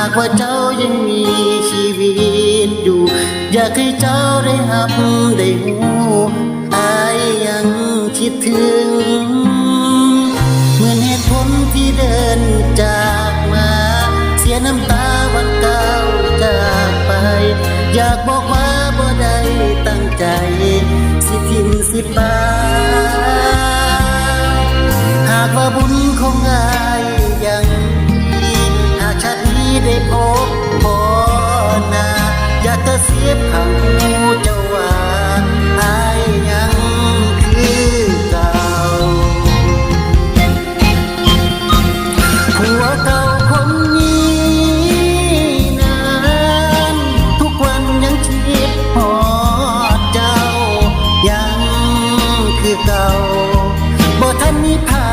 ากว่าเจ้ายังมีชีวิตอยู่อยากให้เจ้าได้หับได้หูอายยังคิดถึงเหมือนเหตุผลที่เดินจากมาเสียน้ำตาวันเก่าจากไปอยากบอกว่าบ่ได้ตั้งใจสิทิมสิปาหากว่าบุญของอายยังมีหากชาตินี้ได้พบพ่อหน้าอยากจะเสียบข้างหูเจ้าว่าอายยังคือเก่าผัวเก่าคนนี้นั้นทุกวันยังคิดฮอดเจ้ายังคือเก่าบ่ทันมีภา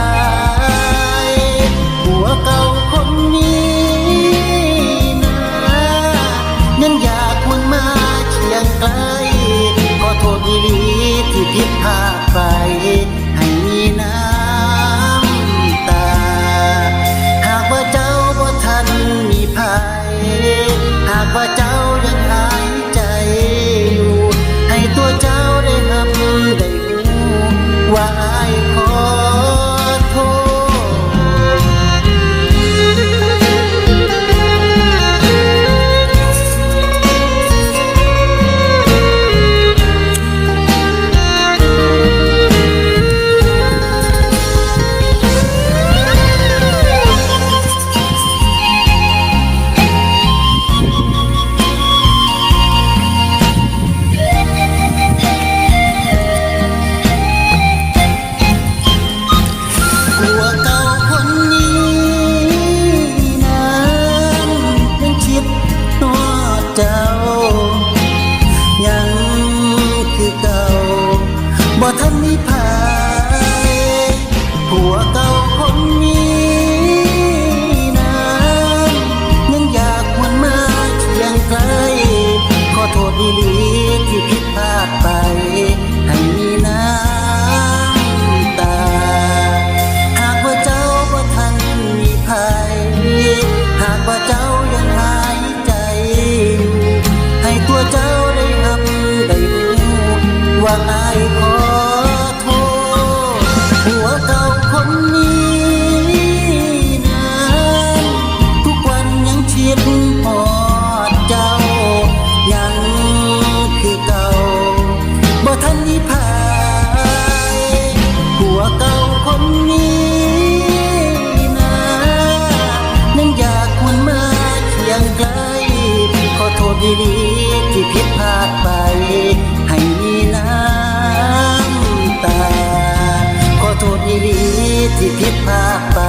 ยผัวเก่าคนนี้นะยังอยากวนมาเคียงไกลขอโทษอีหลีที่ผิดพลาดไปให้มีน้ำตาหากว่าเจ้าบ่ทันมีภัยหากว่าเจ้ายังหายใจอยู่ให้ตัวเจ้าได้หับได้หูว่าอายขอโทผัวเก่าคนนี้นั้นยังคิดฮอดเจ้ายังคือเก่าบ่ทันมีภัยผัวเก่าคนนี้นั้นยังอยากวนมาเคียงไกลขอโทษอีหลีที่ผิดพลาดไปให้มีน้ำตาหากว่าเจ้าบ่ทันมีภัยหากว่าเจ้ายังหายใจอยู่ให้ตัวเจ้าได้หับได้หูว่าอายขอโทษผัวเก่าคนนี้นั้นทุกวันยังคิดฮอดเจ้ายังคือเก่าบ่ทันมีภัยผัวเก่าคนนี้นะยังอยากวนมาเคียงไกลขอโทษอีหลีที่ผิดพลาดไปให้มีน้ำตาขอโทษอีหลีที่ผิดพลาดไป